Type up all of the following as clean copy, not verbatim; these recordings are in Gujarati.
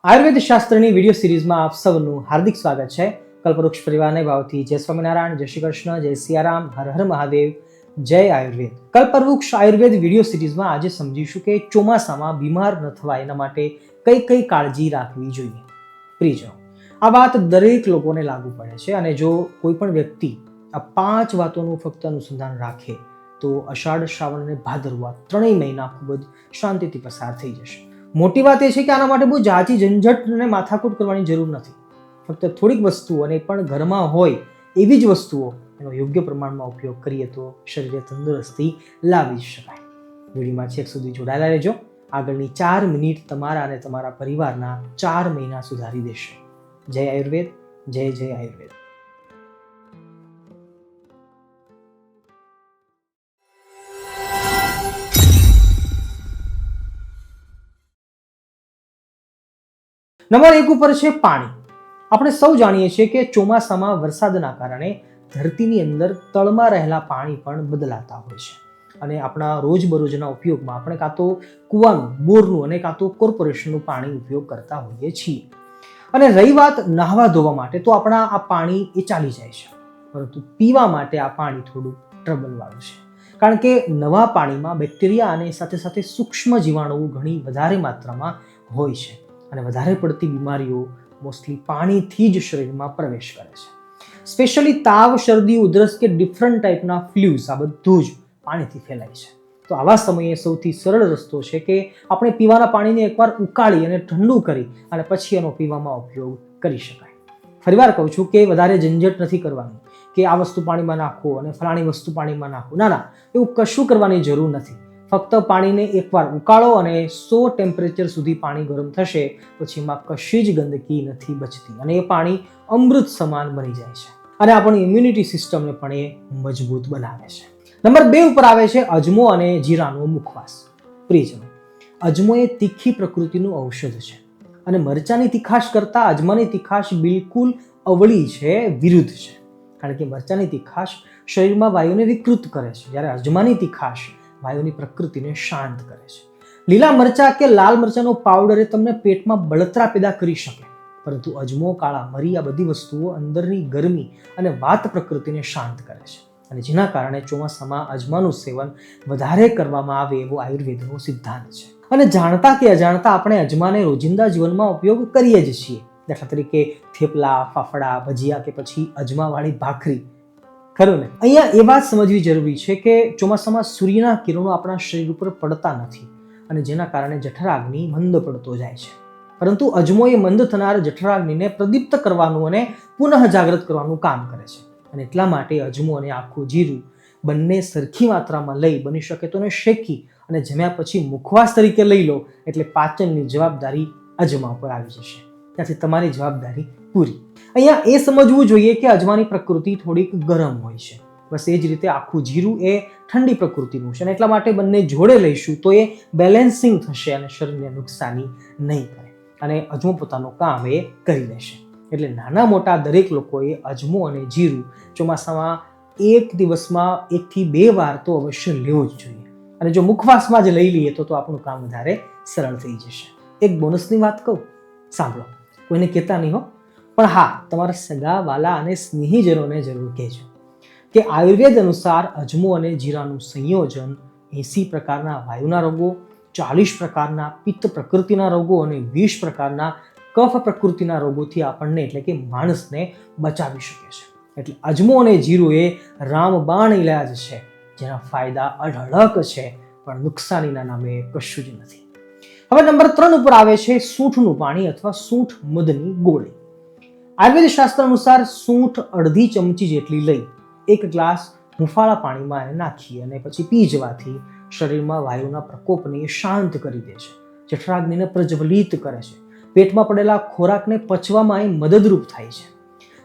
આયુર્વેદ શાસ્ત્રની વિડીયો સિરીઝમાં આપ સૌનું હાર્દિક સ્વાગત છે. કલ્પવૃક્ષ પરિવારને ભાવથી જય સ્વામિનારાયણ, જય શ્રી કૃષ્ણ, જય સિયારામ, હર હર મહાદેવ, જય આયુર્વેદ. કલ્પવૃક્ષ આયુર્વેદ વિડીયો સિરીઝમાં આજે સમજીશું કે ચોમાસામાં બીમાર ન થવાય એના માટે કઈ કઈ કાળજી રાખવી જોઈએ. પ્રિયજનો, આ વાત દરેક લોકોને લાગુ પડે છે અને જો કોઈ પણ વ્યક્તિ આ 5 વાતોનું ફક્ત અનુસંધાન રાખે તો અષાઢ, શ્રાવણ અને ભાદરવા 3 મહિના ખૂબ જ શાંતિથી પસાર થઈ જશે. મોટી વાત એ છે કે આના માટે બહુ જાજી ઝંઝટ અને માથાકૂટ કરવાની જરૂર નથી. ફક્ત થોડીક વસ્તુઓ અને પણ ઘરમાં હોય એવી જ વસ્તુઓ એનો યોગ્ય પ્રમાણમાં ઉપયોગ કરીએ તો શરીરે તંદુરસ્તી લાવી શકાય. વિડીયોમાં છેક સુધી જોડાયેલા રહેજો. આગળની 4 મિનિટ તમારા અને તમારા પરિવારના 4 મહિના સુધારી દેશે. જય આયુર્વેદ, જય જય આયુર્વેદ. નંબર 1 ઉપર છે પાણી. આપણે સૌ જાણીએ છીએ કે ચોમાસામાં વરસાદના કારણે ધરતીની અંદર તળમાં રહેલા પાણી પણ બદલાતા હોય છે અને આપણા રોજબરોજના ઉપયોગમાં આપણે કાં તો કૂવાનું, બોરનું અને કાં તો કોર્પોરેશનનું પાણી ઉપયોગ કરતા હોઈએ છીએ. અને રહી વાત નહાવા ધોવા માટે, તો આપણા આ પાણી એ ચાલી જાય છે, પરંતુ પીવા માટે આ પાણી થોડું ટ્રબલ વાળું છે. કારણ કે નવા પાણીમાં બેક્ટેરિયા અને સાથે સાથે સૂક્ષ્મ જીવાણુઓ ઘણી વધારે માત્રામાં હોય છે અને વધારે પડતી બીમારીઓ મોસ્ટલી પાણીથી જ શરીરમાં પ્રવેશ કરે છે. સ્પેશિયલી તાવ, શરદી, ઉધરસ કે ડિફરન્ટ ટાઈપના ફ્લૂઝ, આ બધું જ પાણીથી ફેલાય છે. તો આવા સમયે સૌથી સરળ રસ્તો છે કે આપણે પીવાના પાણીને એકવાર ઉકાળી અને ઠંડુ કરી અને પછી એનો પીવામાં ઉપયોગ કરી શકાય. ફરીવાર કહું છું કે વધારે ઝંઝટ નથી કરવાનું કે આ વસ્તુ પાણીમાં નાખો અને ફલાણી વસ્તુ પાણીમાં નાખો. ના, એવું કશું કરવાની જરૂર નથી. ફક્ત પાણીને એકવાર ઉકાળો અને 100 ટેમ્પરેચર સુધી પાણી ગરમ થશે પછી એમાં કશી જ ગંદકી નથી બચતી અને એ પાણી અમૃત સમાન બની જાય છે અને આપણી ઇમ્યુનિટી સિસ્ટમને પણ એ મજબૂત બનાવે છે. નંબર 2 ઉપર આવે છે અજમો અને જીરાનો મુખવાસ. પ્રિયજનો, અજમો એ તીખી પ્રકૃતિનું ઔષધ છે અને મરચાની તીખાશ કરતા અજમાની તીખાશ બિલકુલ અવળી છે, વિરુદ્ધ છે. કારણ કે મરચાની તીખાશ શરીરમાં વાયુને વિકૃત કરે છે, જ્યારે અજમાની તીખાશ વાયુની પ્રકૃતિને શાંત કરે છે. લીલા મરચા કે લાલ મરચાનો પાવડર એ તમને પેટમાં બળતરા પેદા કરી શકે, પરંતુ અજમો, કાળા મરી, આ બધી વસ્તુઓ અંદરની ગરમી અને વાત પ્રકૃતિને શાંત કરે છે અને જેના કારણે ચોમાસામાં અજમાનું સેવન વધારે કરવામાં આવે એવો આયુર્વેદનો સિદ્ધાંત છે. અને જાણતા કે અજાણતા આપણે અજમાને રોજિંદા જીવનમાં ઉપયોગ કરીએ જ છીએ. દાખલા તરીકે થેપલા, ફાફડા, ભજીયા કે પછી અજમાવાળી ભાખરી. ખરું ને? અહીંયા એ વાત સમજવી જરૂરી છે કે ચોમાસામાં સૂર્યના કિરણો આપણા શરીર ઉપર પડતા નથી અને જેના કારણે જઠરાગ્નિ મંદ પડતો જાય છે. પરંતુ અજમો એ મંદ થનાર જઠરાગ્નિને પ્રદીપ્ત કરવાનું અને પુનઃ જાગૃત કરવાનું કામ કરે છે અને એટલા માટે અજમો અને આખું જીરું બંને સરખી માત્રામાં લઈ, બની શકે તો શેકી અને જમ્યા પછી મુખવાસ તરીકે લઈ લો એટલે પાચનની જવાબદારી અજમા ઉપર આવી જશે. ત્યાંથી તમારી જવાબદારી પૂરી. અહીંયા એ સમજવું જોઈએ કે અજમાની પ્રકૃતિ થોડીક ગરમ હોય છે, બસ એ જ રીતે આખું જીરું એ ઠંડી પ્રકૃતિનું છે અને એટલા માટે બંને જોડે લઈશું તો એ બેલેન્સિંગ થશે અને શરીરને નુકસાની નહીં કરે અને અજમો પોતાનું કામ એ કરી લેશે. એટલે નાના મોટા દરેક લોકોએ અજમો અને જીરું ચોમાસામાં એક દિવસમાં 1 થી 2 વાર તો અવશ્ય લેવો જ જોઈએ અને જો મુખવાસમાં જ લઈ લઈએ તો આપણું કામ વધારે સરળ થઈ જશે. એક બોનસની વાત કહું, સાંભળો, કોઈને કહેતા નહીં હો, પણ હા, તમારા સગા, વાલા અને સ્નેહીજનોને જરૂર કહેજો કે આયુર્વેદ અનુસાર અજમો અને જીરાનું સંયોજન 80 પ્રકારના વાયુના રોગો, 40 પ્રકારના પિત્ત પ્રકૃતિના રોગો અને 20 પ્રકારના કફ પ્રકૃતિના રોગોથી આપણને એટલે કે માણસને બચાવી શકે છે. એટલે અજમો અને જીરું એ રામબાણ ઇલાજ છે જેના ફાયદા અઢળક છે, પણ નુકસાનીના નામે કશું જ નથી. હવે નંબર 3 ઉપર આવે છે સૂંઠનું પાણી અથવા સૂંઠ મધની ગોળી. આયુર્વેદ શાસ્ત્ર અનુસાર સૂંઠ અડધી ચમચી જેટલી લઈ 1 ગ્લાસ હુંફાળા પાણીમાં નાખી અને પછી પી જવાથી શરીરમાં વાયુના પ્રકોપને શાંત કરી દે છે, જઠરાગ્નિને પ્રજ્વલિત કરે છે, પેટમાં પડેલા ખોરાકને પચવામાં એ મદદરૂપ થાય છે.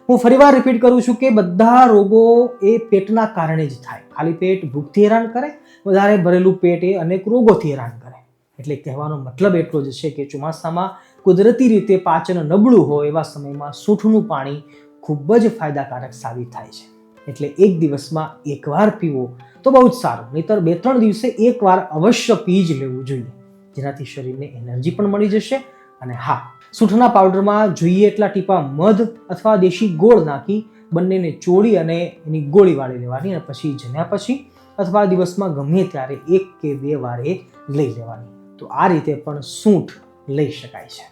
હું ફરીવાર રિપીટ કરું છું કે બધા રોગો એ પેટના કારણે જ થાય. ખાલી પેટ ભૂખથી હેરાન કરે, વધારે ભરેલું પેટ એ અનેક રોગોથી હેરાન કરે. એટલે કહેવાનો મતલબ એટલો જ છે કે ચોમાસામાં કુદરતી રીતે પાચન નબળું હોય એવા સમયમાં સૂંઠનું પાણી ખૂબ જ ફાયદાકારક સાબિત થાય છે. એટલે એક દિવસમાં 1 વાર પીવો તો બહુ જ સારું, નહીતર 2-3 દિવસે 1 વાર અવશ્ય પી જ લેવું જોઈએ, જેનાથી શરીરને એનર્જી પણ મળી જશે અને હા, સૂંઠના પાવડરમાં જોઈએ એટલા ટીપા મધ અથવા દેશી ગોળ નાખી બંનેને ચોળી અને એની ગોળી વાળી લેવાની અને પછી જમ્યા પછી અથવા દિવસમાં ગમે ત્યારે 1 કે 2 વારે લઈ લેવાની. તો આ રીતે પણ સૂંઠ લઈ શકાય છે.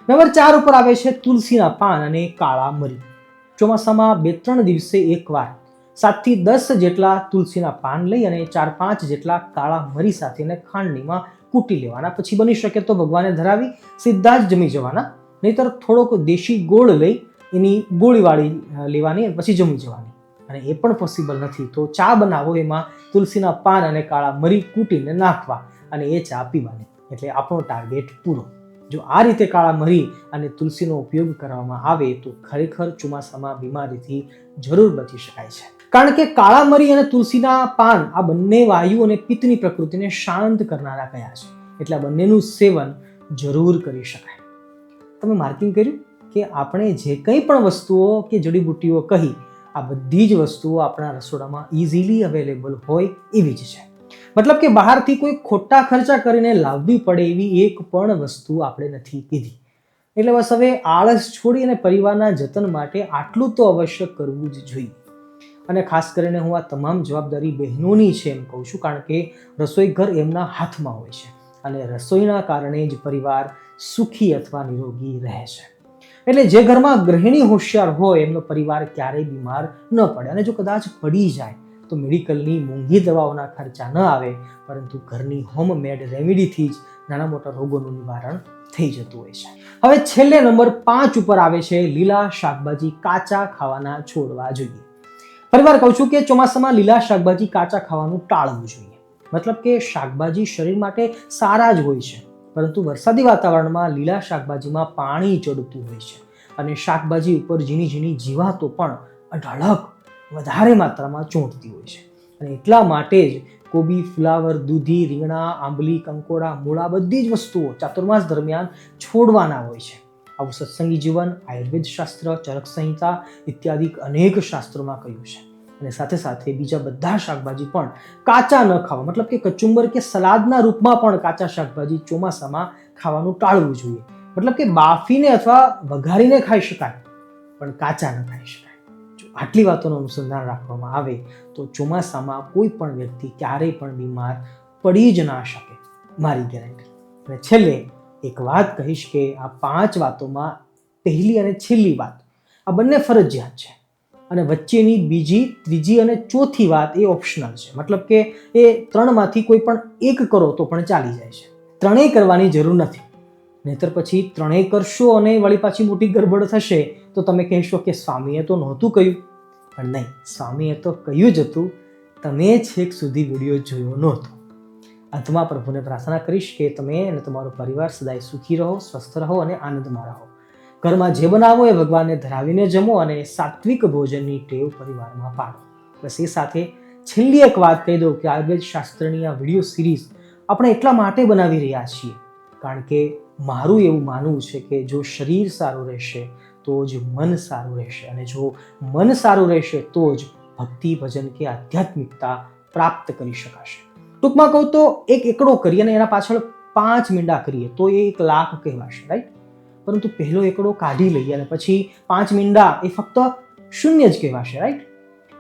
નંબર 4 ઉપર આવે છે તુલસીના પાન અને કાળા મરી. ચોમાસામાં 2-3 દિવસે એકવાર 7 થી 10 જેટલા તુલસીના પાન લઈ અને 4-5 જેટલા કાળા મરી સાથે ખાંડણીમાં કૂટી લેવાના. પછી બની શકે તો ભગવાને ધરાવી સીધા જ જમી જવાના, નહીતર થોડોક દેશી ગોળ લઈ એની ગોળી વાળી લેવાની અને પછી જમી જવાની. અને એ પણ પોસિબલ નથી તો ચા બનાવો, એમાં તુલસીના પાન અને કાળા મરી કૂટીને નાખવા અને એ ચા પીવાની, એટલે આપણો ટાર્ગેટ પૂરો. જો આ રીતે કાળા મરી અને તુલસીનો ઉપયોગ કરવામાં આવે તો ખરેખર ચોમાસામાં બીમારીથી જરૂર બચી શકાય છે. કારણ કે કાળા મરી અને તુલસીના પાન આ બંને વાયુ અને પિત્તની પ્રકૃતિને શાંત કરનારા કયા છે, એટલે આ બંનેનું સેવન જરૂર કરી શકાય. તમે માર્કિંગ કર્યું કે આપણે જે કંઈ પણ વસ્તુઓ કે જડીબુટ્ટીઓ કહી, આ બધી જ વસ્તુઓ આપણા રસોડામાં ઇઝીલી અવેલેબલ હોય એવી જ છે. મતલબ કે બહારથી કોઈ ખોટા ખર્ચા કરીને લાવવી પડે એવી એક પણ વસ્તુ આપણે નથી કીધી. એટલે બસ હવે આળસ છોડી અને પરિવારના જતન માટે આટલું તો અવશ્ય કરવું જ જોઈએ. અને ખાસ કરીને હું આ તમામ જવાબદારી બહેનોની છે એમ કહું છું, કારણ કે રસોઈ ઘર એમના હાથમાં હોય છે અને રસોઈના કારણે જ પરિવાર સુખી અથવા નિરોગી રહે છે. એટલે જે ઘરમાં ગૃહિણી હોશિયાર હોય એમનો પરિવાર ક્યારેય બીમાર ન પડે, અને જો કદાચ પડી જાય તો મેડિકલની મોંઘી દવાઓના ખર્ચા ન આવે, પરંતુ ઘરની હોમમેડ રેમેડીથી જ નાના મોટા રોગોનું નિવારણ થઈ જતું હોય છે. હવે છેલ્લે નંબર 5 ઉપર આવે છે લીલા શાકભાજી કાચા ખાવાના છોડવા જોઈએ. ફરીવાર કહું છું કે ચોમાસામાં લીલા શાકભાજી કાચા ખાવાનું ટાળવું જોઈએ. મતલબ કે શાકભાજી શરીર માટે સારા જ હોય છે, પરંતુ વરસાદી વાતાવરણમાં લીલા શાકભાજીમાં પાણી ચડતું હોય છે અને શાકભાજી ઉપર ઝીણી ઝીણી જીવાતો પણ અઢળક વધારે માત્રામાં ચોંટતી હોય છે. અને એટલા માટે જ કોબી, ફ્લાવર, દૂધી, રીંગણા, આંબલી, કંકોડા, મૂળા બધી જ વસ્તુઓ ચાતુર્માસ દરમિયાન છોડવાના હોય છે. આવું સત્સંગી જીવન, આયુર્વેદ શાસ્ત્ર, ચરક સંહિતા ઇત્યાદિ અનેક શાસ્ત્રોમાં કહ્યું છે. અને સાથે સાથે બીજા બધા શાકભાજી પણ કાચા ન ખાવા, મતલબ કે કચુંબર કે સલાદના રૂપમાં પણ કાચા શાકભાજી ચોમાસામાં ખાવાનું ટાળવું જોઈએ. મતલબ કે બાફીને અથવા વઘારીને ખાઈ શકાય, પણ કાચા ન ખાઈ શકાય. જો આટલી વાતોનું અનુસંધાન રાખવામાં આવે તો ચોમાસામાં કોઈ પણ વ્યક્તિ ક્યારેય પણ બીમાર પડી જ ના શકે, મારી ગેરંટી. અને છેલ્લે એક વાત કહીશ કે આ 5 વાતોમાં પહેલી અને છેલ્લી વાત આ બંને ફરજિયાત છે, અને વચ્ચેની બીજી, ત્રીજી અને ચોથી વાત એ ઓપ્શનલ છે. મતલબ કે એ 3માંથી કોઈ પણ એક કરો તો પણ ચાલી જાય છે. 3 કરવાની જરૂર નથી, નહીતર પછી 3 કરશો અને વળી પાછી મોટી ગડબડ થશે તો તમે કહેશો કે સ્વામીએ તો નહોતું કહ્યું. પણ નહીં, સ્વામીએ તો કહ્યું જ હતું, તમે છેક સુધી વિડીયો જોયો નહોતો. અંતમાં પ્રભુને પ્રાર્થના કરીશ કે તમે અને તમારો પરિવાર સદાય સુખી રહો, સ્વસ્થ રહો અને આનંદમાં રહો. ઘરમાં જે બનાવો એ ભગવાનને ધરાવીને જમો અને સાત્વિક ભોજનની ટેવ પરિવારમાં પાડો. બસ એ સાથે છેલ્લી એક વાત કહી દઉં કે આયુર્વેદ શાસ્ત્રની આ વિડીયો સિરીઝ આપણે એટલા માટે બનાવી રહ્યા છીએ કારણ કે મારું એવું માનવું છે કે જો શરીર સારું રહેશે તો જ મન સારું રહેશે, અને જો મન સારું રહેશે તો જ ભક્તિ, ભજન કે આધ્યાત્મિકતા પ્રાપ્ત કરી શકાશે. ટૂંકમાં કહું તો એક એકડો કરીએ અને એના પાછળ 5 મીંડા કરીએ તો એ 1 લાખ કહેવાશે, રાઈટ? પરંતુ પહેલો એકડો કાઢી લઈએ અને પછી 5 મીંડા એ ફક્ત શૂન્ય જ કહેવાશે, રાઈટ?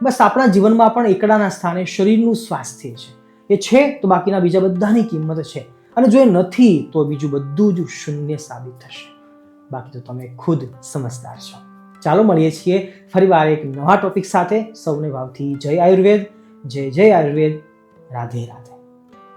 બસ આપણા જીવનમાં પણ એકડાના સ્થાને શરીરનું સ્વાસ્થ્ય છે. એ છે તો બાકીના બીજા બધાની કિંમત છે, અને જો એ નથી તો બીજું બધું જ શૂન્ય સાબિત થશે. બાકી તો તમે ખુદ સમજદાર છો. ચાલો મળીએ છીએ ફરીવાર એક નવા ટોપિક સાથે. સૌને ભાવથી જય આયુર્વેદ, જય જય આયુર્વેદ. રાધે રાધે.